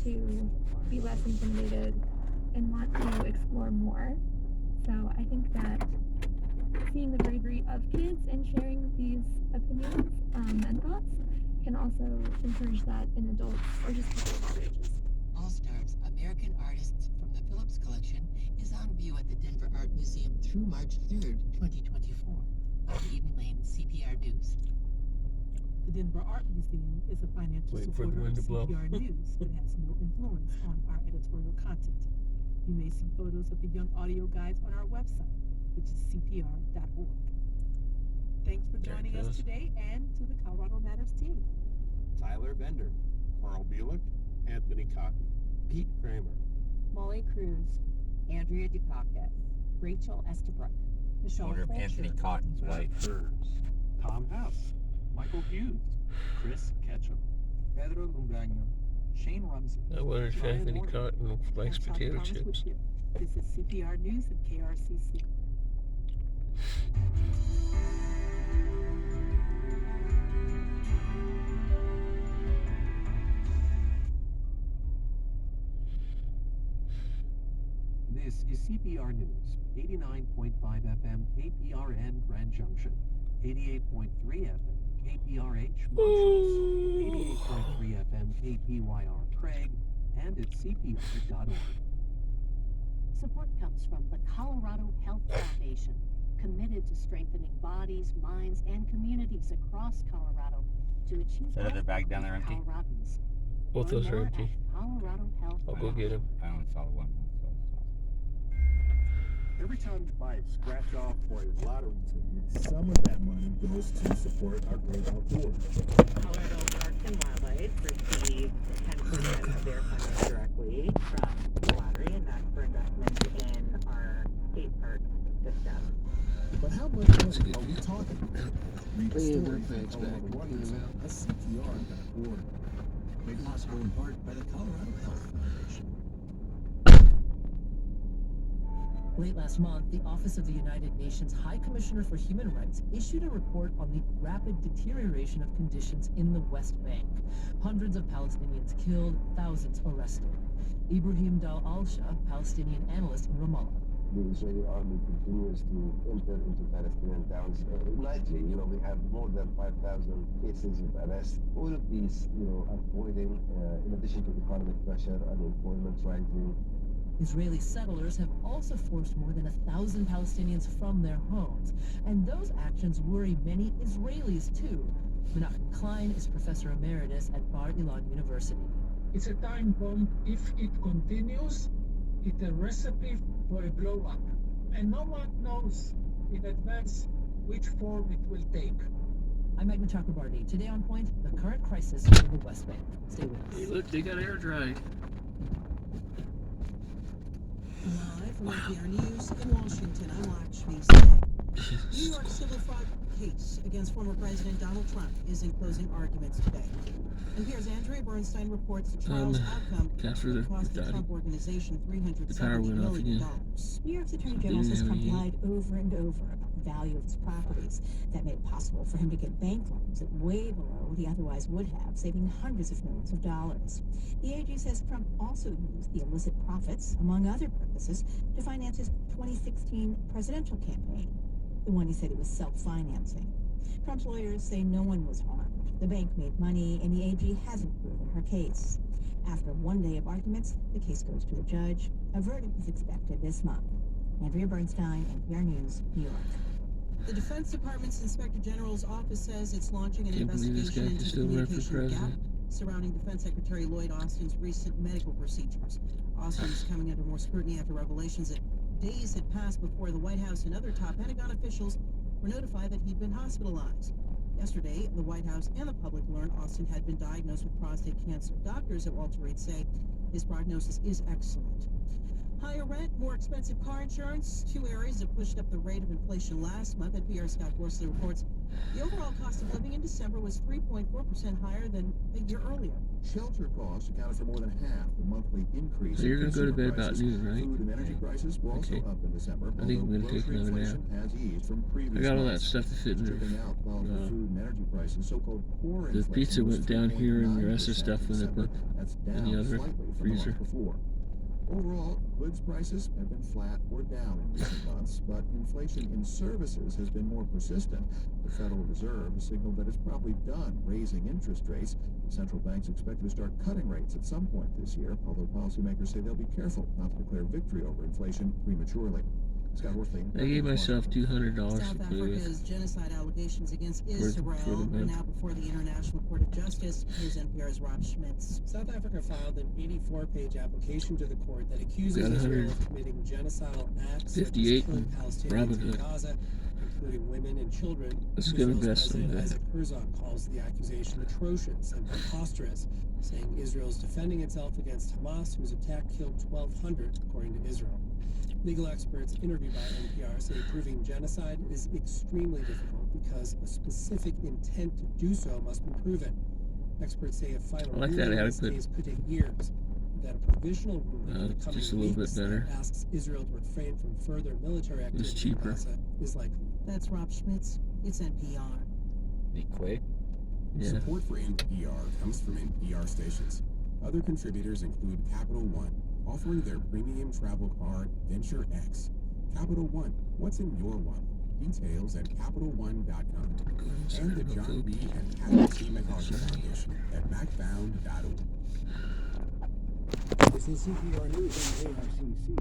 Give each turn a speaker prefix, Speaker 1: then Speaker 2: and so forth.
Speaker 1: to be less intimidated and want to explore more. So I think that seeing the bravery of kids and sharing these opinions and thoughts can also encourage that in adults or just people of all ages.
Speaker 2: All Stars American Artists from the Phillips Collection is on view at the Denver Art Museum through March 3rd, 2024. I'm Eden Lane, CPR News.
Speaker 3: The Denver Art Museum is a financial supporter of CPR News, but has no influence on our editorial content. You may see photos of the young audio guides on our website, which is cpr.org. Thanks for joining us today and to the Colorado Matters team.
Speaker 4: Tyler Bender, Carl Bulick, Anthony Cotton, Pete Kramer,
Speaker 5: Molly Cruz, Andrea Dukakis, Rachel Estabrook, Michelle
Speaker 6: Wonder if Anthony Cotton's
Speaker 4: Matt
Speaker 6: wife.
Speaker 4: Hers, Tom House, Michael Hughes, Chris Ketchum, Pedro Lungaño, Shane Rumsey.
Speaker 7: I wonder if
Speaker 4: Brian
Speaker 7: Anthony
Speaker 4: Morton.
Speaker 7: Cotton likes
Speaker 3: I'm Todd
Speaker 7: potato
Speaker 3: Thomas with
Speaker 7: chips.
Speaker 3: you. This is CPR News and KRCC.
Speaker 8: This is CPR News, 89.5 FM KPRN Grand Junction, 88.3 FM KPRH Montrose, 88.3 FM KPYR Craig, and at CPR.org.
Speaker 5: Support comes from the Colorado Health Foundation, committed to strengthening bodies, minds, and communities across Colorado to achieve
Speaker 6: Is that other bag down there empty?
Speaker 5: Coloradans.
Speaker 7: Both those are empty.
Speaker 5: Colorado Health.
Speaker 7: I'll go get him.
Speaker 6: I only saw one.
Speaker 4: Every time you buy a scratch off or a lottery ticket, some of that money goes to support our great outdoors.
Speaker 9: Colorado Parks and Wildlife receives 10% of their funding directly from the lottery, and that's for investment in our state park system.
Speaker 4: But how much money are we talking about? Read the story from Colorado Wonders at CPR.org. Made possible in part by the Colorado Health Foundation.
Speaker 10: Late last month, the Office of the United Nations High Commissioner for Human Rights issued a report on the rapid deterioration of conditions in the West Bank. Hundreds of Palestinians killed, thousands arrested. Ibrahim Dal Al-Shah, Palestinian analyst in Ramallah.
Speaker 11: The Israeli army continues to enter into Palestinian towns nightly. We have more than 5,000 cases of arrest. All of these, are boiling, in addition to economic pressure, unemployment rising.
Speaker 10: Israeli settlers have also forced more than 1,000 Palestinians from their homes, and those actions worry many Israelis too. Menachem Klein is professor emeritus at Bar Ilan University.
Speaker 12: It's a time bomb. If it continues, it's a recipe for a blow-up, and no one knows in advance which form it will take.
Speaker 10: I'm Magna Chakrabarty. Today on Point, the current crisis in the West Bank. Stay with us.
Speaker 7: Hey, look, they got air dry.
Speaker 13: Live from NPR News in Washington, I'm Lakshmi Singh. New York civil fraud case against former President Donald Trump is in closing arguments today. NPR's Andrea Bernstein reports the trial's outcome could cost the Trump organization $370 million.
Speaker 14: New York's Attorney General says Trump lied over and over about the value of his properties. That made it possible for him to get bank loans at way below what he otherwise would have, saving hundreds of millions of dollars. The AG says Trump also used the illicit profits, among other purposes, to finance his 2016 presidential campaign, the one he said he was self-financing. Trump's lawyers say no one was harmed. The bank made money, and the AG hasn't proven her case. After one day of arguments, the case goes to a judge. A verdict is expected this month. Andrea Bernstein, NPR News, New York.
Speaker 13: The Defense Department's Inspector General's office says it's launching an investigation into the communication gap surrounding Defense Secretary Lloyd Austin's recent medical procedures. Austin is coming under more scrutiny after revelations that days had passed before the White House and other top Pentagon officials were notified that he'd been hospitalized. Yesterday, the White House and the public learned Austin had been diagnosed with prostate cancer. Doctors at Walter Reed say his prognosis is excellent. Higher rent, more expensive car insurance, two areas that pushed up the rate of inflation last month. NPR's Scott Gorsley reports The overall cost of living in December was 3.4% higher than a year earlier.
Speaker 4: Shelter costs accounted for more than half the monthly increase.
Speaker 7: So you're
Speaker 4: in
Speaker 7: gonna go to
Speaker 4: consumer
Speaker 7: bed about
Speaker 4: prices.
Speaker 7: noon, right?
Speaker 4: Food and energy prices were also
Speaker 7: Okay.
Speaker 4: up in December,
Speaker 7: I think I'm
Speaker 4: although
Speaker 7: gonna take
Speaker 4: grocery
Speaker 7: another nap.
Speaker 4: inflation has eased from previous
Speaker 7: I got all that
Speaker 4: months.
Speaker 7: stuff to fit in
Speaker 4: Stripping
Speaker 7: there.
Speaker 4: out volatile food and energy prices, so-called core
Speaker 7: The
Speaker 4: inflation
Speaker 7: pizza
Speaker 4: was
Speaker 7: went down here, and the rest of the
Speaker 4: 3.9%
Speaker 7: stuff
Speaker 4: in
Speaker 7: went up
Speaker 4: December. That's
Speaker 7: in
Speaker 4: down
Speaker 7: the other
Speaker 4: slightly from the
Speaker 7: freezer.
Speaker 4: month before. Overall, goods prices have been flat or down in recent months, but inflation in services has been more persistent. The Federal Reserve has signaled that it's probably done raising interest rates. Central banks expected to start cutting rates at some point this year, although policymakers say they'll be careful not to declare victory over inflation prematurely. Scott Horsley.
Speaker 7: I gave myself $200
Speaker 13: South
Speaker 7: to play with.
Speaker 13: Africa's genocide allegations against
Speaker 7: for
Speaker 13: Israel
Speaker 7: the
Speaker 13: are
Speaker 7: month.
Speaker 13: now before the International Court of Justice. Here's NPR's Rob Schmitz.
Speaker 15: South Africa filed an 84-page application to the court that accuses
Speaker 7: Got
Speaker 15: Israel of committing genocidal acts such as
Speaker 7: 58
Speaker 15: killing
Speaker 7: in
Speaker 15: Palestinians
Speaker 7: Robin
Speaker 15: in
Speaker 7: Hood.
Speaker 15: Gaza, including women and children.
Speaker 7: This is gonna
Speaker 15: Israel's
Speaker 7: best
Speaker 15: President
Speaker 7: someday.
Speaker 15: Isaac Herzog calls the accusation atrocious and preposterous, saying Israel is defending itself against Hamas, whose attack killed 1,200, according to Israel. Legal experts interviewed by NPR say proving genocide is extremely difficult because a specific intent to do so must be proven. Experts say a final
Speaker 7: I like
Speaker 15: ruling
Speaker 7: that
Speaker 15: in this
Speaker 7: adequate.
Speaker 15: case could take years, that a provisional ruling in the coming
Speaker 7: just a little bit
Speaker 15: weeks that
Speaker 7: better.
Speaker 15: asks Israel to refrain from further military
Speaker 7: It was
Speaker 15: activity in
Speaker 7: cheaper.
Speaker 15: Gaza is likely.
Speaker 13: That's Rob Schmitz. It's NPR.
Speaker 6: Be quick.
Speaker 7: Yeah.
Speaker 4: Support for NPR comes from NPR stations. Other contributors include Capital One, offering their premium travel card, Venture X. Capital One, what's in your wallet? Details at CapitalOne.com. And the John B. and Catherine C. MacArthur Foundation at MacFound.org.
Speaker 16: This is CPR News and KRCC.